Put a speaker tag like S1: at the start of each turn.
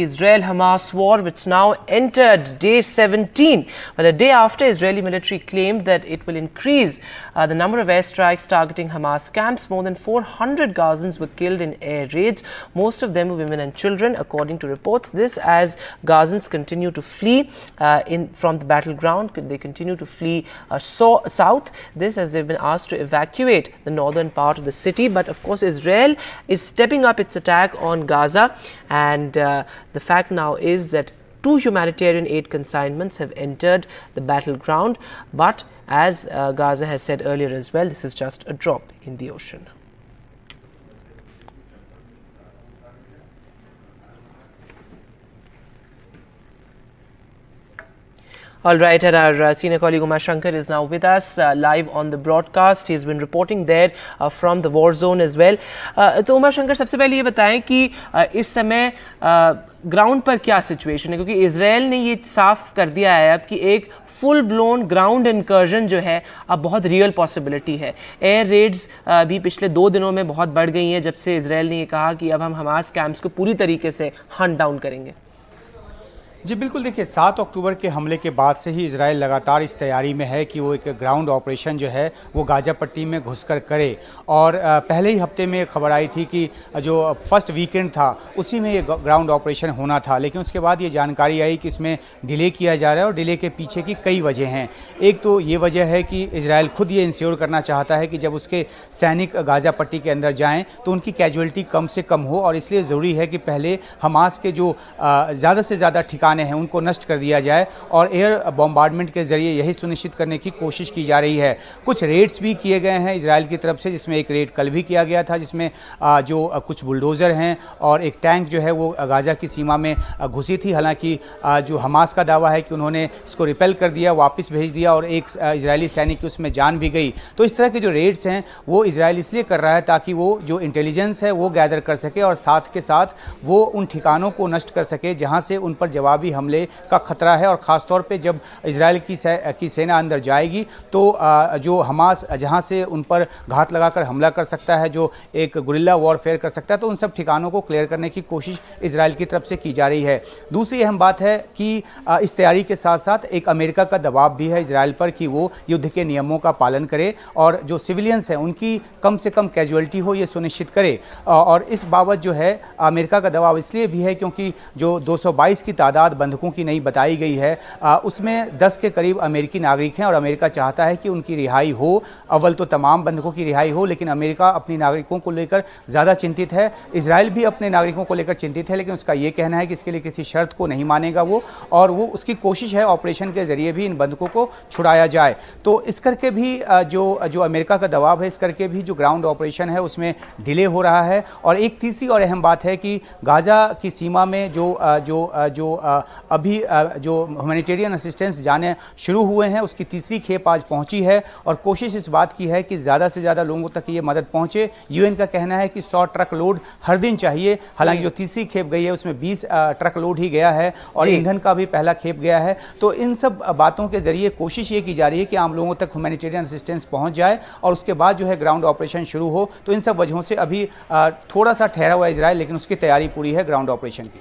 S1: Israel-Hamas war, which now entered day 17. But the day after, Israeli military claimed that it will increase the number of airstrikes targeting Hamas camps. More than 400 Gazans were killed in air raids. Most of them were women and children, according to reports. This as Gazans continue to flee from the battleground. They continue to flee south. This as they've been asked to evacuate the northern part of the city. But of course, Israel is stepping up its attack on Gaza, and the fact now is that 2 humanitarian aid consignments have entered the battleground. But as Gaza has said earlier as well, this is just a drop in the ocean. All right, and our senior colleague Umar Shankar is now with us live on the broadcast. He's been reporting there from the war zone as well. तो उमर शंकर, सबसे पहले ये बताएं कि इस समय ground पर क्या सिचुएशन है, क्योंकि इजराइल ने ये साफ कर दिया है अब कि एक फुल ब्लोन ग्राउंड इनकर्जन जो है अब बहुत रियल पॉसिबिलिटी है. एयर रेड्स भी पिछले 2 दिनों में बहुत बढ़ गई हैं जब से इजराइल ने ये कहा कि अब हम हमास कैंप्स को पूरी तरीके से हंट डाउन करेंगे.
S2: जी बिल्कुल, देखिए 7 अक्टूबर के हमले के बाद से ही इजराइल लगातार इस तैयारी में है कि वो एक ग्राउंड ऑपरेशन जो है वो गाजा पट्टी में घुसकर करे. और पहले ही हफ्ते में खबर आई थी कि जो फर्स्ट वीकेंड था उसी में ये ग्राउंड ऑपरेशन होना था, लेकिन उसके बाद ये जानकारी आई कि इसमें डिले किया जा रहा है. और डिले के पीछे की कई वजह हैं. एक तो ये वजह है कि इजराइल खुद ये इंश्योर करना चाहता है कि जब उसके सैनिक गाजा पट्टी के अंदर जाएँ तो उनकी कैजुअलिटी कम से कम हो, और इसलिए ज़रूरी है कि पहले हमास के जो ज़्यादा से ज़्यादा ठिकाने हैं उनको नष्ट कर दिया जाए. और एयर बॉम्बार्डमेंट के जरिए यही सुनिश्चित करने की कोशिश की जा रही है. कुछ रेड्स भी किए गए हैं इजराइल की तरफ से, जिसमें एक रेड कल भी किया गया था, जिसमें जो कुछ बुलडोज़र हैं और एक टैंक जो है वो गाजा की सीमा में घुसी थी. हालांकि जो हमास का दावा है कि उन्होंने इसको रिपेल कर दिया, वापस भेज दिया, और एक इजरायली सैनिक की उसमें जान भी गई. तो इस तरह के जो रेड्स हैं वो इजराइल इसलिए कर रहा है ताकि वो जो इंटेलिजेंस है वो गैदर कर सके, और साथ के साथ वो उन ठिकानों को नष्ट कर सके जहाँ से उन पर जवाबी हमले का खतरा है. और ख़ासतौर पे जब इजराइल की सेना अंदर जाएगी तो जो हमास जहां से उन पर घात लगाकर हमला कर सकता है, जो एक गुरिल्ला वॉरफेयर कर सकता है, तो उन सब ठिकानों को क्लियर करने की कोशिश इजराइल की तरफ से की जा रही है. दूसरी अहम बात है कि इस तैयारी के साथ साथ एक अमेरिका का दबाव भी है इजराइल पर कि वो युद्ध के नियमों का पालन करे और जो सिविलियंस हैं उनकी कम से कम कैजुअलिटी हो ये सुनिश्चित करे. और इस बाबत जो है अमेरिका का दबाव इसलिए भी है क्योंकि जो 222 की तादाद बंधकों की नहीं बताई गई है, उसमें 10 के करीब अमेरिकी नागरिक हैं, और अमेरिका चाहता है कि उनकी रिहाई हो. अव्वल तो तमाम बंधकों की रिहाई हो, लेकिन अमेरिका अपनी नागरिकों को लेकर ज़्यादा चिंतित है. इजराइल भी अपने नागरिकों को लेकर चिंतित है, लेकिन उसका ये कहना है कि इसके लिए किसी शर्त को नहीं मानेगा वो, और वो उसकी कोशिश है ऑपरेशन के जरिए भी इन बंधकों को छुड़ाया जाए. तो इस करके भी जो अमेरिका का दबाव है, इस करके भी जो ग्राउंड ऑपरेशन है उसमें डिले हो रहा है. और एक तीसरी और अहम बात है कि गाजा की सीमा में जो अभी जो ह्यूमैनिटेरियन असिस्टेंस जाने शुरू हुए हैं उसकी तीसरी खेप आज पहुंची है, और कोशिश इस बात की है कि ज़्यादा से ज़्यादा लोगों तक ये मदद पहुंचे. यूएन का कहना है कि 100 ट्रक लोड हर दिन चाहिए. हालांकि जो तीसरी खेप गई है उसमें 20 ट्रक लोड ही गया है, और ईंधन का भी पहला खेप गया है. तो इन सब बातों के जरिए कोशिश ये की जा रही है कि आम लोगों तक ह्यूमैनिटेरियन असिस्टेंस पहुँच जाए, और उसके बाद जो है ग्राउंड ऑपरेशन शुरू हो. तो इन सब वजहों से अभी थोड़ा सा ठहरा हुआ इजराइल, लेकिन उसकी तैयारी पूरी है ग्राउंड ऑपरेशन की.